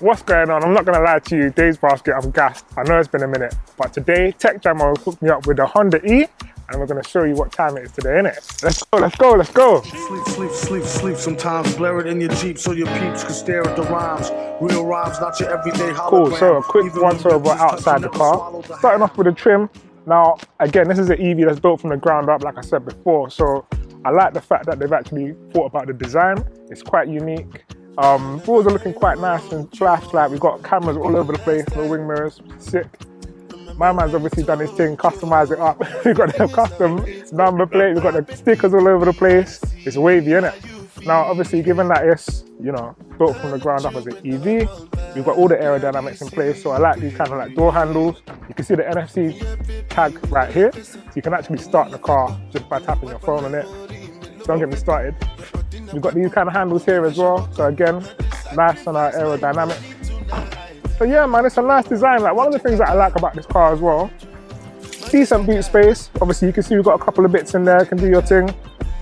What's going on? I'm not gonna lie to you, Days Basket, I'm gassed. I know it's been a minute, but today Tech Jammer hooked me up with the Honda E, and we're gonna show you what time it is today, innit? Let's go, let's go, let's go. Sleep. Sometimes blare it in your Jeep so your peeps can stare at the rhymes. Real rhymes, not your everyday hologram. Cool, so a quick once over outside the car. Starting off with the trim. Now, again, this is an EV that's built from the ground up, like I said before, so I like the fact that they've actually thought about the design. It's quite unique. Doors are looking quite nice and flash, like we've got cameras all over the place, no wing mirrors, sick. My man's obviously done his thing, customize it up. We've got the custom number plate, we've got the stickers all over the place. It's wavy, innit? Now, obviously, given that it's, you know, built from the ground up as an EV, we've got all the aerodynamics in place, so I like these kind of like door handles. You can see the NFC tag right here, so you can actually start the car just by tapping your phone on it. Don't get me started. We've got these kind of handles here as well, so again, nice on our aerodynamics. So yeah, man, it's a nice design. Like, one of the things that I like about this car as well, decent boot space. Obviously, you can see we've got a couple of bits in there, can do your thing.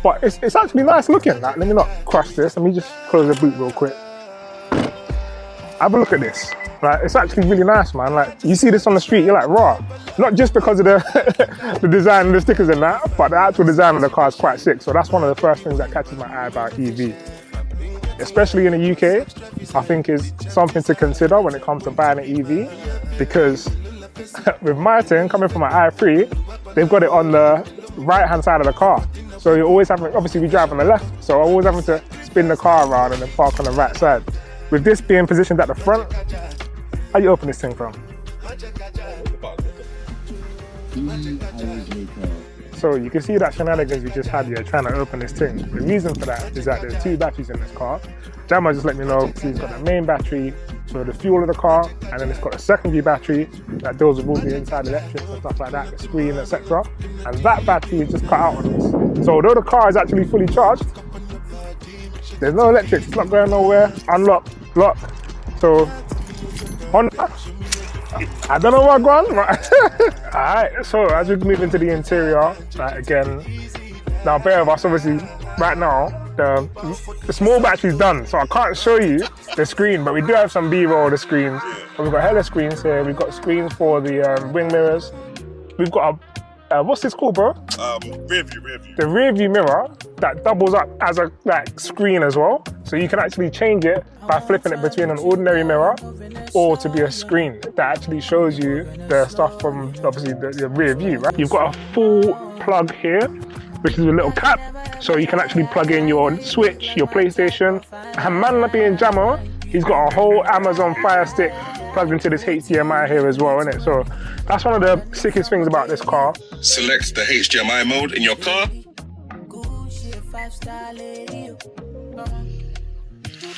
But it's actually nice looking. Like, let me not crush this. Let me just close the boot real quick. Have a look at this. Like, it's actually really nice, man. Like, you see this on the street, you're like, raw. Not just because of the, the design and the stickers and that, but the actual design of the car is quite sick. So that's one of the first things that catches my eye about EV. Especially in the UK, I think is something to consider when it comes to buying an EV, because with my thing, coming from an i3, they've got it on the right-hand side of the car. So you're always having, obviously we drive on the left, so I'm always having to spin the car around and then park on the right side. With this being positioned at the front, how you open this thing from? So you can see that shenanigans we just had here trying to open this thing. The reason for that is that there's two batteries in this car. Jammer just let me know, he's got the main battery for the fuel of the car, and then it's got a secondary battery that deals with all the inside electrics and stuff like that, the screen, etc. And that battery is just cut out on this. So although the car is actually fully charged, there's no electrics, it's not going nowhere. Unlock, lock. So Honda, I don't know what going on, right? Alright, so as we move into the interior, like again, now bear of us, obviously, right now, the small battery's done, so I can't show you the screen, but we do have some B-roll of the screens. So we've got hella screens here, we've got screens for the wing mirrors. We've got a, what's this called, bro? Rear view. The rear view mirror that doubles up as a screen as well. So you can actually change it by flipping it between an ordinary mirror or to be a screen that actually shows you the stuff from obviously the rear view, right? You've got a full plug here, which is a little cap. So you can actually plug in your Switch, your PlayStation. And man being Jammer, he's got a whole Amazon Fire Stick plugged into this HDMI here as well, innit? So that's one of the sickest things about this car. Select the HDMI mode in your car.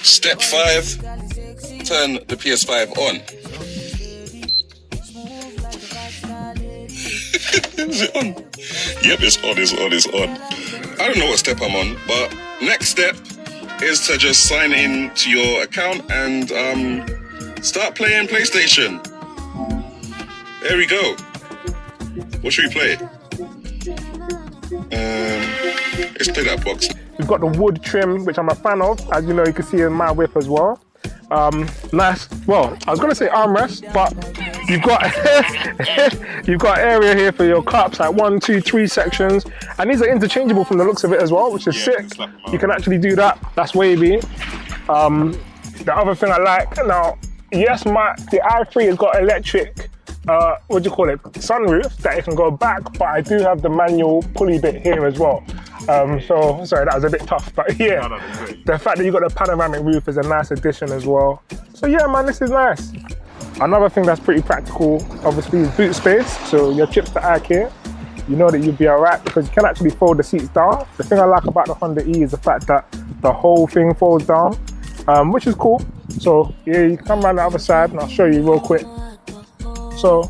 Step 5, turn the PS5 on. Is it on? Yep, it's on. I don't know what step I'm on, but next step is to just sign in to your account and start playing PlayStation. There we go. What should we play? Let's play that box. We've got the wood trim, which I'm a fan of. As you know, you can see in my whip as well. Nice, well, I was gonna say armrest, but you've got you've got area here for your cups, like 1, 2, 3 sections. And these are interchangeable from the looks of it as well, which is sick. You can actually do that, that's wavy. The other thing I like, now, yes, the i3 has got electric, what do you call it, sunroof that it can go back, but I do have the manual pulley bit here as well. So, sorry, that was a bit tough, but yeah, the fact that you got the panoramic roof is a nice addition as well. So yeah, man, this is nice. Another thing that's pretty practical, obviously, is boot space. So your chips to eye here, you know that you'll be all right because you can actually fold the seats down. The thing I like about the Honda E is the fact that the whole thing folds down, which is cool. So yeah, you can come around the other side and I'll show you real quick. So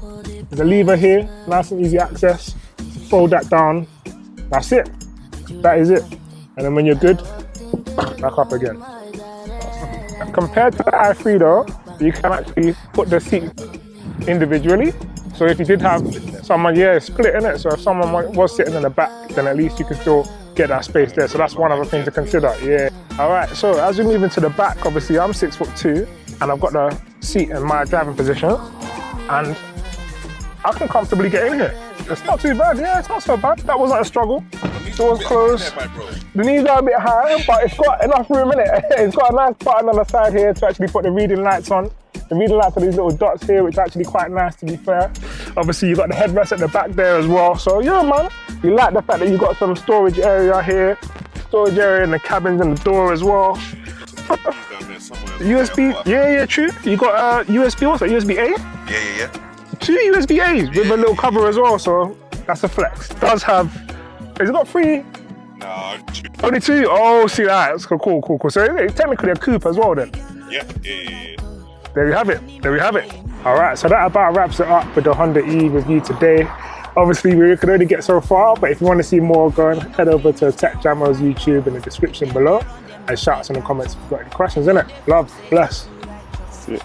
there's a lever here, nice and easy access. Fold that down, that's it. That is it. And then when you're good, back up again. Compared to the i3 though, you can actually put the seat individually. So if you did have someone, split in it. So if someone was sitting in the back, then at least you can still get that space there. So that's one other thing to consider, yeah. All right, so as we move into the back, obviously I'm 6'2", and I've got the seat in my driving position, and I can comfortably get in here. It's not too bad, yeah, it's not so bad. That wasn't a struggle. It was close. The knees are a bit high, but it's got enough room in it. It's got a nice button on the side here to actually put the reading lights on. The reading lights are these little dots here, which are actually quite nice, to be fair. Obviously, you've got the headrest at the back there as well. So yeah, man, you like the fact that you've got some storage area here, storage area in the cabins and the door as well. USB, yeah, true. You got USB, what's that, USB-A? Yeah. 2 USB-A's with a little cover as well, so that's a flex. It does have, has it got 3? No, 2. Only 2? Oh, see that, that's cool. So it's technically a coupe as well then. Yeah. There we have it. All right, so that about wraps it up with the Honda E review today. Obviously, we could only get so far, but if you want to see more, go and head over to Tech Jammer's YouTube in the description below, and shout us in the comments if you've got any questions, innit? Love, bless. See it.